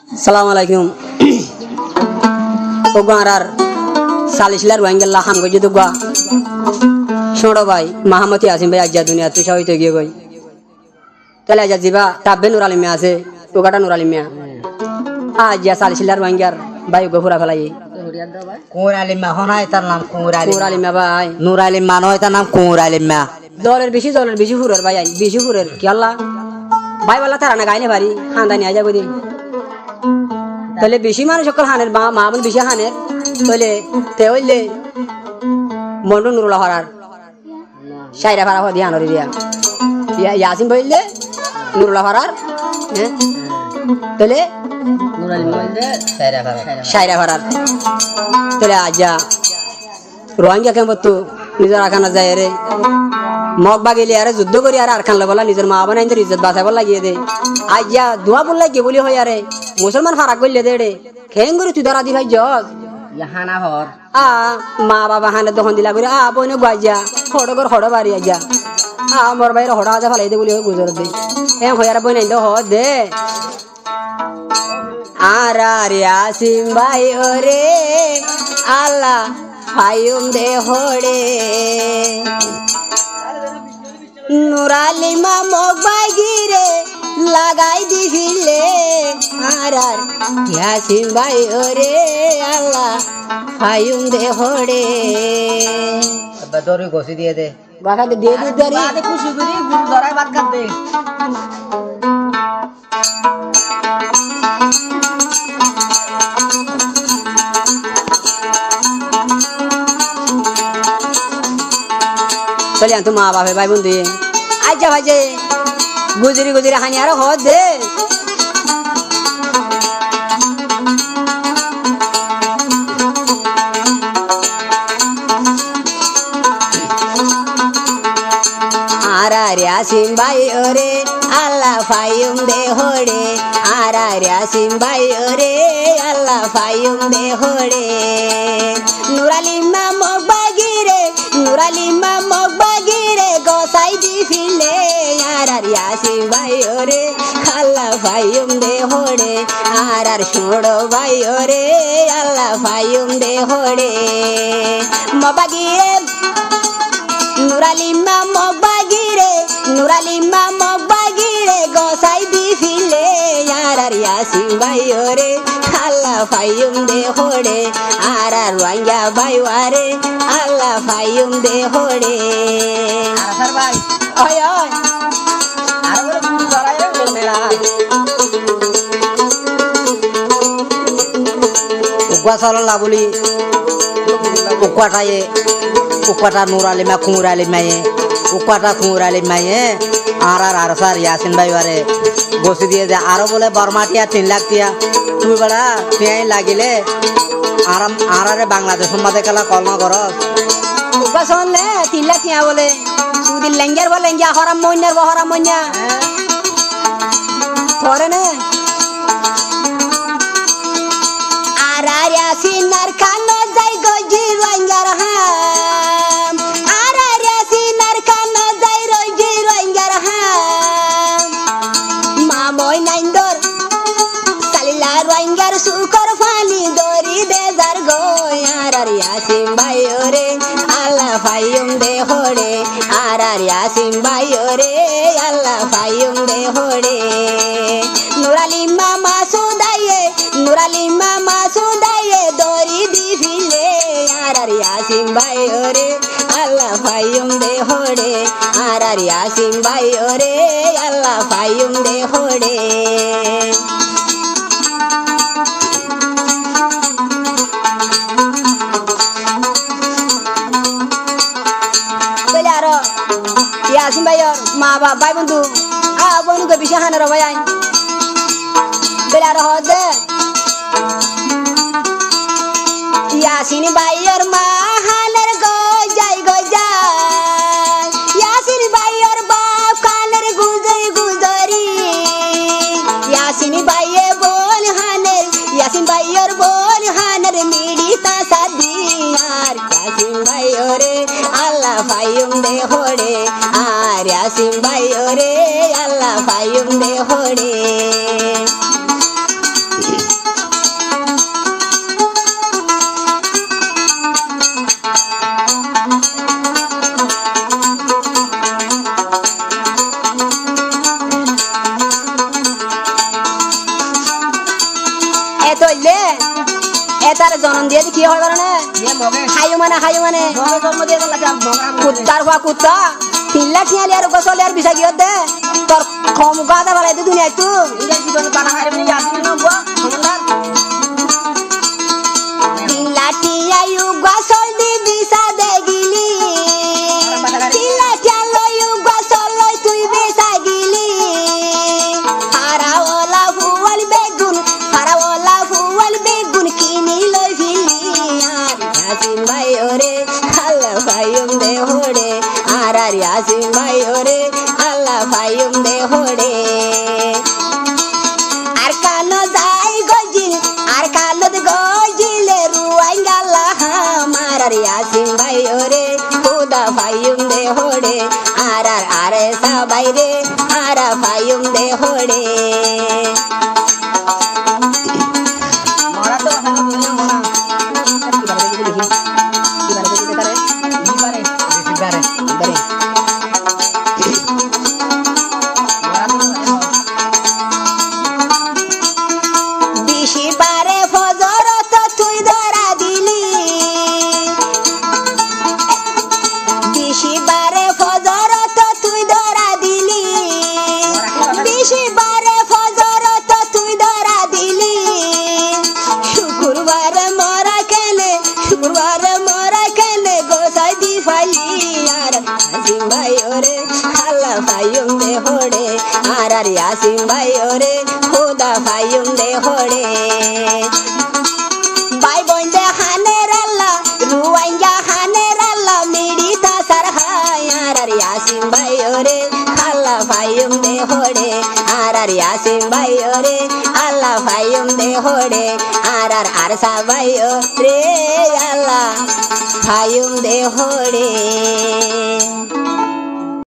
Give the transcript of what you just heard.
সালাম আলাইকুম ও গাঁরার সালিশলার ওয়াঙ্গেল্লা হাম গই যদি গা ছোড়ো ভাই মাহমতি আসিম ভাই আজ্জা দুনিয়া তুই সবাই তো গিয়ে গই তাহলে আজ্জা জিবা তাব্বে নুর আলিমিয়া আছে ওগাটা নুর আলিমিয়া আজ্জা সালিশলার ওয়াঙ্গার ভাই গফুরা ফেলাই কুঁর আলিমা হনায় তার নাম কুঁর নুর আলিমিয়া ভাই নূর আলিমা নয় তার নাম কুঁর আলিমা জলের বেশি ফুরের ভাই বেশি ফুরের কি আল্লাহ ভাই বললা তারা না গাইনে পারি খানদানি আজা বদি তাহলে বেশি মানুষ সকল হানের মা বোন বেশি হানের তাহলে তে হইলে মন্ডল নুরুল্লাহ হরার সাইরা ভাড়া হওয়া দিয়া নরি দিয়া ইয়াসিন বললে নুরুল্লাহ হরার হ্যাঁ তাহলে সাইরা ভাড়ার তাহলে আজা রোহিঙ্গা কেমন তো নিজের আখানা যায় রে মগ বাগিলে আরে যুদ্ধ করি আর খান বলা নিজের মা বানাই ইজ্জত বাঁচাবার লাগিয়ে দে আজ্ঞা ধোয়া বললাই কে বলি হয় আরে মুসলমান ফারাক করলে দে রে খেং করে তুই ধরা দি ভাই জজ মা বাবা হানে দখন দিলা করে বই না গাইজা হড় হড় বাড়ি আজ্ঞা মোর বাইরে হড়া আজা ফালাই দে বলি গুজর দে এ হয়ার বই নাই হ দে আর আসিম ভাই ওরে আল্লাহ ফায়ুম দে হড়ে নুরালিমা মগ বাইগিরে লাগাই দিছিলে আর ইয়াসিন ভাই ওরে আল্লাহ ফায়ুম দে হড়ে দরি ঘষি দিয়ে দে বাকা দে দিয়ে দরি খুশি করি গুরু ধরাই বাদ কাট দে চলে আন তো মা বাপে ভাই বন্ধু আজ্জা ভাই যে গুজরি হানি আর হদ দে আর আসিম ভাই ওরে আল্লাহ ফায়ুম দে হড়ে আর আসিম ভাই ওরে আল্লাহ ফায়ুম দে হড়ে নুরালিমা মগ বাগিরে নুরালিমা মগ বাগিরে গোসাই দি ফিলে আর আসিম ভাই ওরে আল্লাহ ফায়ুম দে হড়ে আর ছোড়ো ভাই ওরে আল্লাহ ফায়ুম দে হড়ে মবাগিরে নুরালিমা মগ বাগিরে নুরালিমা মগ বাগিরে গোসাই দি ফিলে আর আসিম ভাই ওরে আল্লাহ ফায়ুম দে হড়ে আর রোহিঙ্গা ভাই ওরে আল্লাহ ফায়ুম দে হড়ে আর ভাই ওই ওই আর বলে গুরু ধরাই মেলা উকুয়া চলা বলি উকুয়াটায়ে উকুয়াটা নূর আলিমা কুঁর আলিমায়ে উকুয়াটা কুঁর আলিমায়ে আর স্যার ইয়াসিন ভাই আরে বসে দিয়ে দে আরো বলে বর্মাটিয়া 3 লাখ টিয়া তুই বেড়া টিয়াই লাগিলে আরাম আরে বাংলাদেশ মাঝে খেলা কলমা করস শুনলে 3 লাখ টিয়া বলে সুদিন লেঙ্গিয়ার বলে লেঙ্গিয়া হরাম মইনার বহরাম মইনা পরে নে আর ইয়াসিন আর কানো যাই গজি রোহিঙ্গার হাম আর ইয়াসিন আর কানো যাই রইজি রোহিঙ্গার হাম মা মই নাইন্দর কালিলা রোহিঙ্গার সুকর ফালি দরি দে যার গো আর ইয়াসিন ভাই ওরে আল্লাহ ফায়ুম দে হড়ে আর ইয়াসিন ভাই ওরে আল্লাহ ফায়ুম দে হড়ে নুরালিমা মাসুদায়ে দরি দি ফিলে আর ইয়াসিন ভাই ওরে আল্লাহ ফায়ুম দে হড়ে আর ইয়াসিন ভাই ওরে আল্লাহ ফায়ুম দে হড়ে বলে আরো ইয়াসিন ভাই ওর মা বাপ ভাই বন্ধু বন্ধুকে বেশি হানের ভাই আইন বলে আরো হদে ইয়াসিন ভাইয়ের মা হানের গো যাই ইয়াসিন ভাইয়ের বাপ কানের গুজরি ইয়াসিন ভাইয়ে বোন হানের ইয়াসিন ভাইয়ের বোন হানের মিড়ি তাসা দিয়ার ইয়াসিন ভাই ওরে আল্লাহ ফায়ুম দে হড়ে আর ইয়াসিন ভাই ওরে আল্লাহ ফায়ুম দে হড়ে এ তইলে এ তার জন্ম দিয়ে কি হয় কারণে হাইও মানে কুত্তার হওয়া কুত্তা তিনলা টিয়ালি আর গছলে আর বিষা গিয়ে দে তোর কম গাদা বালাই তো দুনিয়ায় তো তিনলা টিয়াইও গছল দি বিষা দে গিলি তিনলা টিয়ালইও গছল লই তুই বিষা গিলি হারাওলা ফুয়াল বেগুন কিনি লই ফিলি আর ইয়াসিন ভাই ওরে আল্লাহ ভাইম দে হোড়ে আর ইয়াসিন ভাই ওরে আল্লাহ ভাইম দে হোড়ে আর কানো যাই গজিলে রুয়াই গাল্লা আমার আর ইয়াসিন ভাই ওরে খুদা ভাইম দে হোড়ে আর আরে সবাই রে আর ভাইম দে হোড়ে বারে ফজর তো তুই ধরা দিলি বারে ফজর তো তুই ধরা দিলি বারে ফজর তো তুই ধরা দিলি শুক্রবার মরা কেনে গোসাই দি ফাইলি আর ইয়াসিন ভাই ওরে আল্লাহ ভাইম দে হোড়ে আর ইয়াসিন ভাই ওরে খুদা ভাইম দে হোড়ে ভাই বোন দে হানের আল্লাহ রুয়াইয়া হানের আল্লাহ মিড়িতা সারহাই আর ইয়াসিন ভাই ওরে আল্লাহ ভাইম দে হোড়ে আর ইয়াসিন ভাই ওরে আল্লাহ ভাইম দে হোড়ে আর আরসা ভাই ওরে আল্লাহ ভাইম দে হোড়ে।